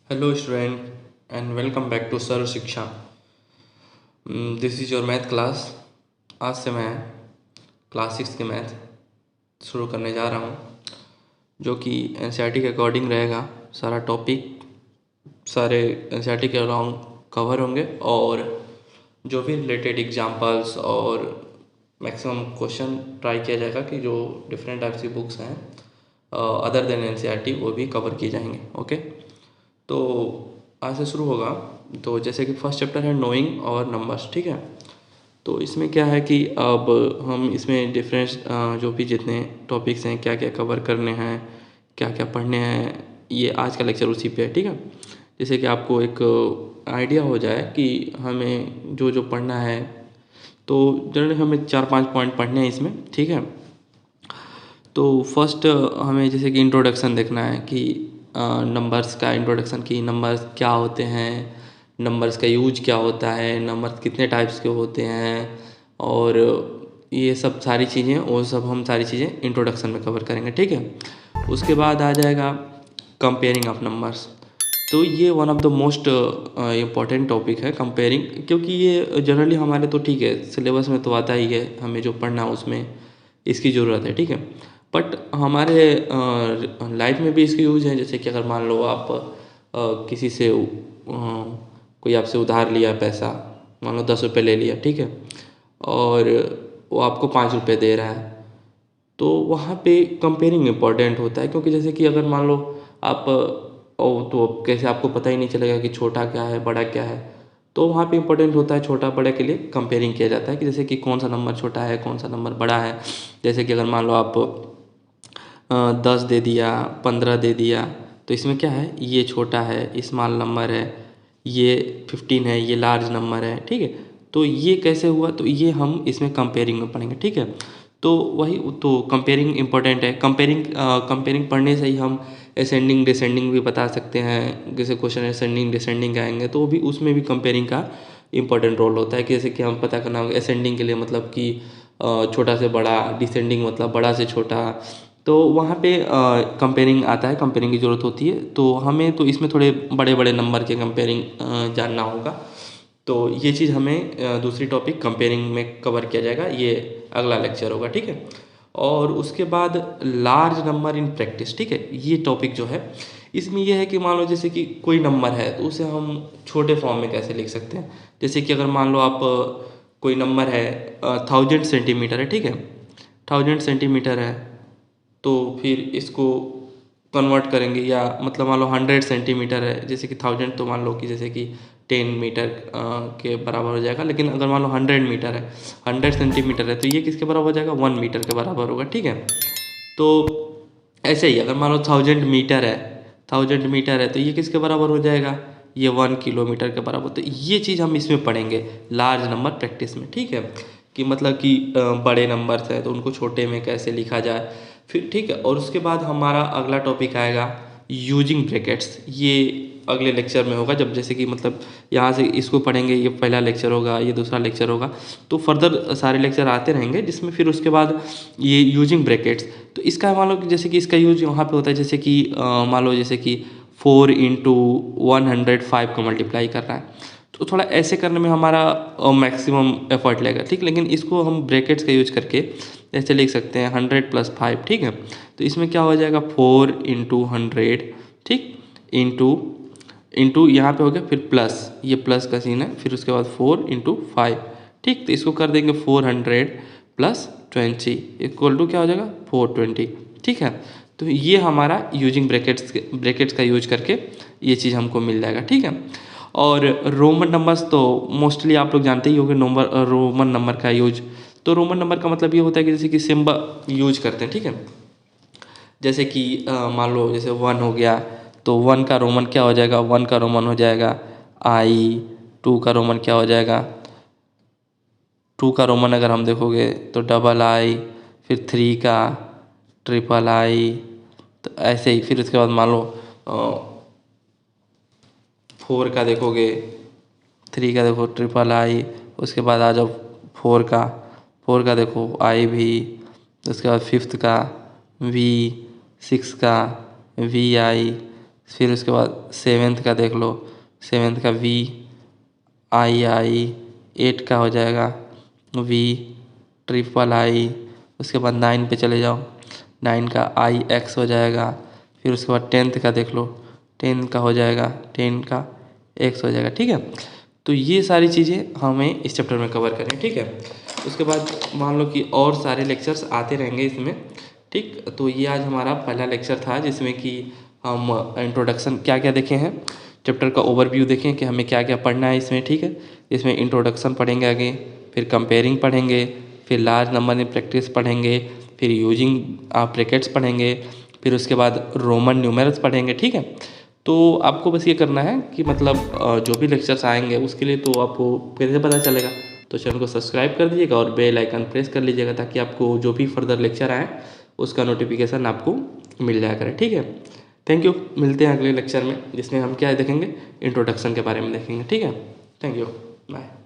Hello student and welcome back to सर्व शिक्षा। This is your math class. आज से मैं क्लास 6 के मैथ शुरू करने जा रहा हूँ, जो कि एनसीईआरटी के अकॉर्डिंग रहेगा। सारा टॉपिक सारे एनसीईआरटी के अराउंड कवर होंगे और जो भी रिलेटेड एग्जांपल्स और मैक्सिमम क्वेश्चन ट्राई किया जाएगा कि जो डिफरेंट टाइप्स की बुक्स हैं अदर देन एनसीईआरटी वो भी कवर किए जाएंगे। ओके, तो आज से शुरू होगा। तो जैसे कि फर्स्ट चैप्टर है नोइंग और नंबर्स, ठीक है। तो इसमें क्या है कि अब हम इसमें डिफरेंस जो भी जितने टॉपिक्स हैं, क्या क्या कवर करने हैं, क्या क्या पढ़ने हैं, ये आज का लेक्चर उसी पे है, ठीक है। जैसे कि आपको एक आइडिया हो जाए कि हमें जो जो पढ़ना है, तो जनरली हमें 4-5 पॉइंट पढ़ने हैं इसमें, ठीक है। तो फर्स्ट हमें जैसे कि इंट्रोडक्शन देखना है कि नंबर्स का इंट्रोडक्शन, की नंबर्स क्या होते हैं, नंबर्स का यूज क्या होता है, नंबर्स कितने टाइप्स के होते हैं, और ये सब सारी चीज़ें, वो सब हम सारी चीज़ें इंट्रोडक्शन में कवर करेंगे, ठीक है। उसके बाद आ जाएगा कंपेयरिंग ऑफ नंबर्स। तो ये one of the most important topic है कंपेयरिंग, क्योंकि ये जनरली हमारे तो ठीक है सिलेबस में तो आता ही है, हमें जो पढ़ना है उसमें इसकी ज़रूरत है, ठीक है। बट हमारे लाइफ में भी इसकी यूज है। जैसे कि अगर मान लो आप किसी से कोई आपसे उधार लिया पैसा, मान लो 10 रुपये ले लिया, ठीक है, और वो आपको 5 रुपये दे रहा है, तो वहाँ पे कंपेयरिंग इम्पॉर्टेंट होता है। क्योंकि जैसे कि अगर मान लो आप तो कैसे आपको पता ही नहीं चलेगा कि छोटा क्या है बड़ा क्या है, तो वहाँ पे इम्पोर्टेंट होता है छोटा बड़े के लिए कंपेयरिंग किया जाता है कि जैसे कि कौन सा नंबर छोटा है, कौन सा नंबर बड़ा है। जैसे कि अगर मान लो आप 10 दे दिया, 15 दे दिया, तो इसमें क्या है, ये छोटा है, स्मॉल नंबर है, ये 15 है, ये लार्ज नंबर है, ठीक है। तो ये कैसे हुआ, तो ये हम इसमें कंपेयरिंग में पढ़ेंगे, ठीक है। तो वही तो कंपेयरिंग इम्पोर्टेंट है। कंपेयरिंग पढ़ने से ही हम असेंडिंग डिसेंडिंग भी बता सकते हैं। जैसे क्वेश्चन असेंडिंग डिसेंडिंग आएंगे तो भी उसमें भी कंपेयरिंग का इंपॉर्टेंट रोल होता है कि जैसे कि हम पता करना होगा असेंडिंग के लिए मतलब कि छोटा से बड़ा, डिसेंडिंग मतलब बड़ा से छोटा। तो वहाँ पे कंपेयरिंग आता है, कंपेयरिंग की ज़रूरत होती है। तो हमें तो इसमें थोड़े बड़े बड़े नंबर के कंपेयरिंग जानना होगा। तो ये चीज़ हमें दूसरी टॉपिक कंपेयरिंग में कवर किया जाएगा, ये अगला लेक्चर होगा, ठीक है। और उसके बाद लार्ज नंबर इन प्रैक्टिस, ठीक है। ये टॉपिक जो है इसमें ये है कि मान लो जैसे कि कोई नंबर है तो उसे हम छोटे फॉर्म में कैसे लिख सकते हैं। जैसे कि अगर मान लो आप कोई नंबर है 1000 सेंटीमीटर है, ठीक है, 1000 सेंटीमीटर है, तो फिर इसको कन्वर्ट करेंगे, या मतलब मान लो 100 सेंटीमीटर है, जैसे कि 1000 तो मान लो कि जैसे कि 10 मीटर के बराबर हो जाएगा। लेकिन अगर मान लो 100 मीटर है, 100 सेंटीमीटर है, तो ये किसके बराबर हो जाएगा, 1 मीटर के बराबर होगा, ठीक है। तो ऐसे ही अगर मान लो 1000 मीटर है, 1000 मीटर है, तो ये किसके बराबर हो जाएगा, ये 1 किलोमीटर के बराबर। तो ये चीज़ हम इसमें पढ़ेंगे लार्ज नंबर प्रैक्टिस में, ठीक है। कि मतलब कि बड़े नंबर्स हैं तो उनको छोटे में कैसे लिखा जाए, फिर ठीक है। और उसके बाद हमारा अगला टॉपिक आएगा यूजिंग ब्रैकेट्स। ये अगले लेक्चर में होगा, जब जैसे कि मतलब यहाँ से इसको पढ़ेंगे, ये पहला लेक्चर होगा, ये दूसरा लेक्चर होगा, तो फर्दर सारे लेक्चर आते रहेंगे जिसमें फिर उसके बाद ये यूजिंग ब्रैकेट्स। तो इसका मान लो कि जैसे कि इसका यूज वहाँ पे होता है, जैसे कि मान लो जैसे कि 4 इंटू 105 का मल्टीप्लाई कर रहा है, तो थोड़ा ऐसे करने में हमारा मैक्सिमम एफर्ट लगेगा, ठीक। लेकिन इसको हम ब्रैकेट्स का यूज करके ऐसे लिख सकते हैं 100 + 5, ठीक है। तो इसमें क्या हो जाएगा 4 इंटू 100, ठीक, इंटू इंटू यहाँ पे हो गया, फिर प्लस, ये प्लस का सीन है, फिर उसके बाद 4 इंटू 5, ठीक। तो इसको कर देंगे 400 + 20 इक्वल टू क्या हो जाएगा 420, ठीक है। तो ये हमारा यूजिंग ब्रैकेट्स का यूज करके ये चीज़ हमको मिल जाएगा, ठीक है। और रोमन नंबर्स तो मोस्टली आप लोग जानते ही होंगे, रोमन नंबर का यूज। तो रोमन नंबर का मतलब ये होता है कि जैसे कि सिंबल यूज करते हैं, ठीक है। जैसे कि मान लो जैसे 1 हो गया, तो 1 का रोमन क्या हो जाएगा, 1 का रोमन हो जाएगा आई। 2 का रोमन क्या हो जाएगा, 2 का रोमन अगर हम देखोगे तो II, फिर 3 का III। तो ऐसे ही फिर उसके बाद मान लो 4 का देखोगे, 3 का देखो III। उसके बाद आ जाओ 4 का देखो IV। उसके बाद 5th का V, 6 का VI, फिर उसके बाद 7th का देख लो, 7th का V I 8 का हो जाएगा V III। उसके बाद 9 पे चले जाओ, 9 का IX हो जाएगा। फिर उसके बाद 10th का देख लो, 10 का हो जाएगा 10 का X हो जाएगा। ठीक है, तो ये सारी चीज़ें हमें इस चैप्टर में कवर करें। ठीक है, उसके बाद मान लो कि और सारे लेक्चर्स आते रहेंगे इसमें। ठीक, तो ये आज हमारा पहला लेक्चर था जिसमें कि हम इंट्रोडक्शन क्या क्या देखे हैं, चैप्टर का ओवरव्यू देखें कि हमें क्या क्या पढ़ना है इसमें। ठीक है, इसमें इंट्रोडक्शन पढ़ेंगे आगे, फिर कंपेयरिंग पढ़ेंगे, फिर लार्ज नंबर में प्रैक्टिस पढ़ेंगे, फिर यूजिंग ब्रैकेट्स पढ़ेंगे, फिर उसके बाद रोमन न्यूमेरल्स पढ़ेंगे। ठीक है, तो आपको बस ये करना है कि मतलब जो भी लेक्चर्स आएंगे उसके लिए तो आपको कैसे पता चलेगा, तो चैनल को सब्सक्राइब कर दीजिएगा और बेल आइकन प्रेस कर लीजिएगा ताकि आपको जो भी फर्दर लेक्चर आए उसका नोटिफिकेशन आपको मिल जाया करे। ठीक है, थैंक यू, मिलते हैं अगले लेक्चर में जिसमें हम क्या देखेंगे, इंट्रोडक्शन के बारे में देखेंगे। ठीक है, थैंक यू, बाय।